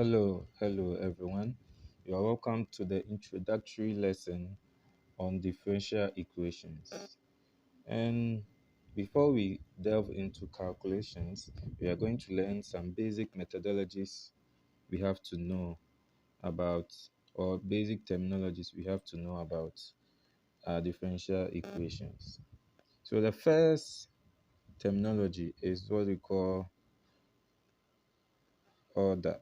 Hello everyone. You are welcome to the introductory lesson on differential equations. And before we delve into calculations, we are going to learn some basic methodologies we have to know about, or basic terminologies we have to know about differential equations. So the first terminology is what we call order.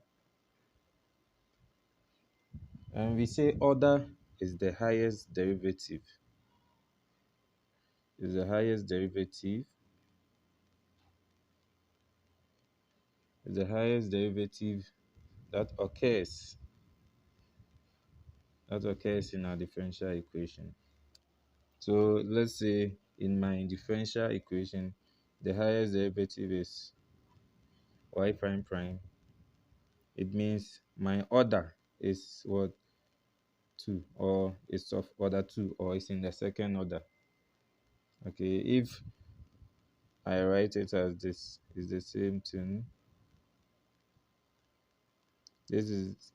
And we say order is the highest derivative is the highest derivative that occurs in our differential equation. So let's say in my differential equation, the highest derivative is y prime prime. It means my order is what 2, or it's of order 2, or it's in the second order. Okay, if I write it as this, is the same thing. This is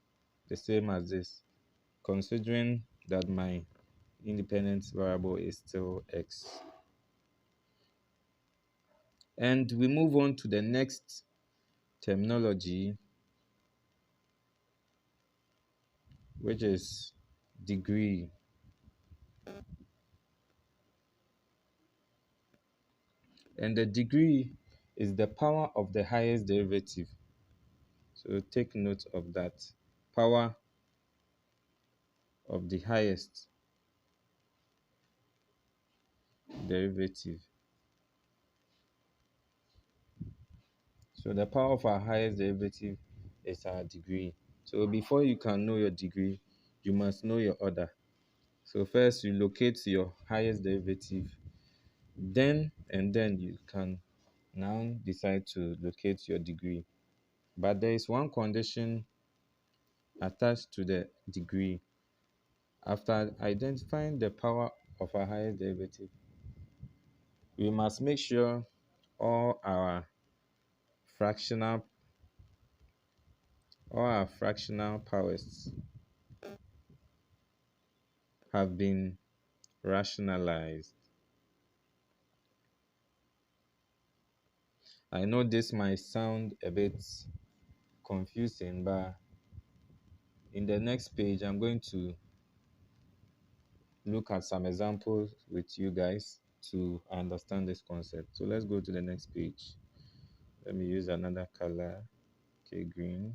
the same as this, considering that my independent variable is still x. And we move on to the next terminology, which is degree. And the degree is the power of the highest derivative. So take note of that. Power of the highest derivative. So the power of our highest derivative is our degree. So before you can know your degree, you must know your order. So first you locate your highest derivative, then you can now decide to locate your degree. But there is one condition attached to the degree. After identifying the power of our highest derivative, we must make sure all our fractional powers have been rationalized. I know this might sound a bit confusing, but in the next page, I'm going to look at some examples with you guys to understand this concept. So let's go to the next page. Let me use another color. Okay, green.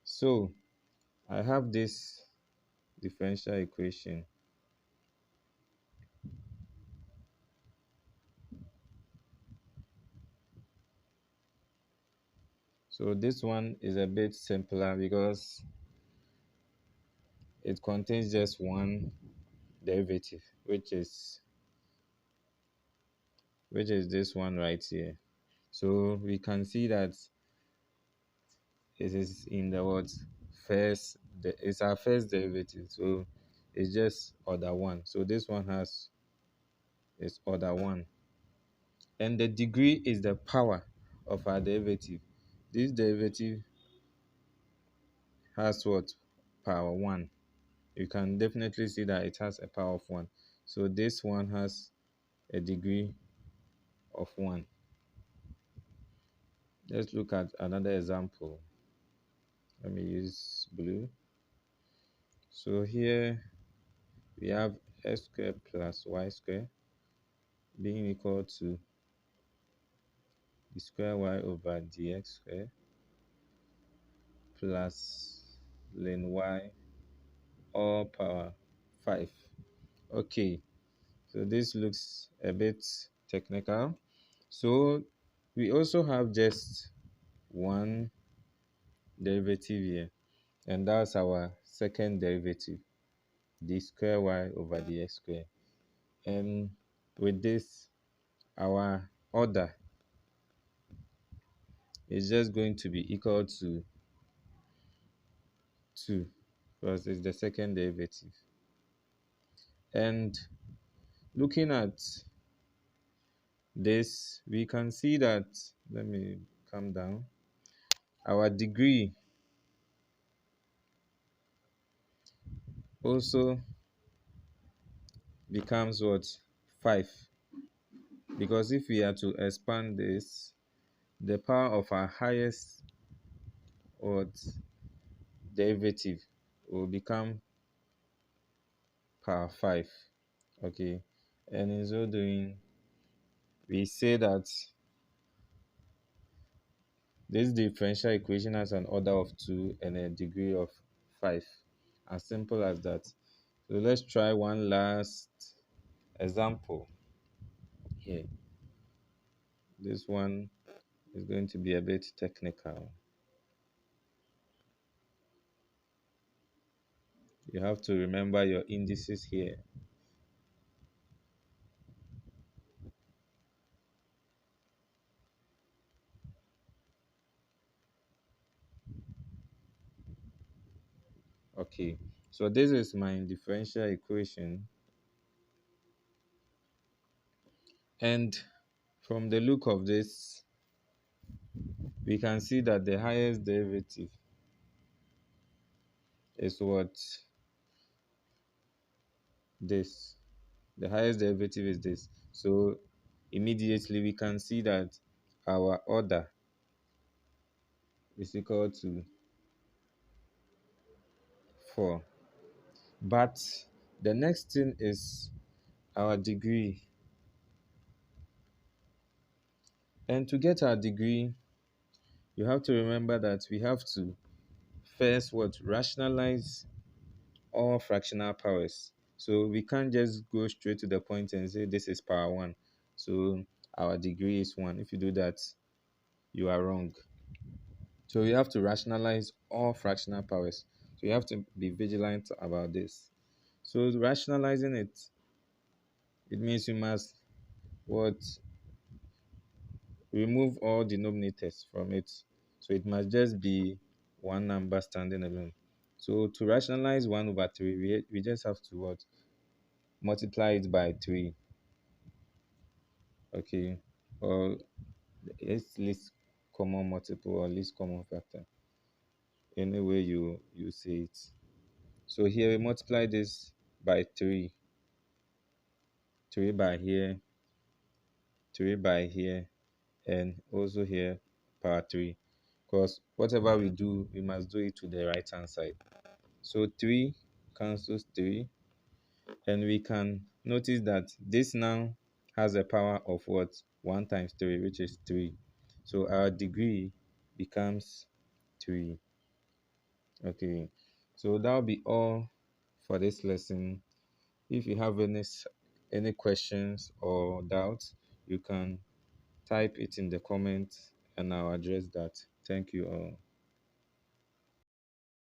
So I have this differential equation. So this one is a bit simpler because it contains just one derivative, which is this one right here. So we can see that it is in the what first, it's our first derivative, so it's just order 1. So this one is order 1, and the degree is the power of our derivative. This derivative has what? Power 1. You can definitely see that it has a power of 1. So this one has a degree of 1. Let's look at another example. Let me use blue. So here we have x squared plus y squared being equal to the square y over dx squared plus ln y all power 5. Okay, so this looks a bit technical. So we also have just one derivative here, and that's our second derivative, the square y over dx squared. And with this, our order is just going to be equal to 2, because it's the second derivative. And looking at this, we can see that, let me come down, our degree also becomes what? 5. Because if we are to expand this, the power of our highest what derivative will become power 5. Okay, and in so doing, we say that this differential equation has an order of 2 and a degree of 5. As simple as that. So let's try one last example here. This one is going to be a bit technical. You have to remember your indices here. Okay, so this is my differential equation, and from the look of this, we can see that the highest derivative is what? This. The highest derivative is this. So immediately we can see that our order is equal to 4. But the next thing is our degree. And to get our degree, you have to remember that we have to first what? Rationalize all fractional powers. So we can't just go straight to the point and say this is power 1. So our degree is 1. If you do that, you are wrong. So you have to rationalize all fractional powers. So you have to be vigilant about this. So rationalizing it means you must what? Remove all denominators from it. So it must just be one number standing alone. So to rationalize 1 over 3, we just have to what? Multiply it by 3. Okay. Or it's least common multiple or least common factor. Any way you say it. So here we multiply this by 3. 3 by here, 3 by here, and also here power 3. Because whatever we do, we must do it to the right hand side. So 3 cancels 3, and we can notice that this now has a power of what? 1 times 3, which is 3. So our degree becomes 3. Okay, so that'll be all for this lesson. If you have any questions or doubts, you can type it in the comments and I'll address that. Thank you all.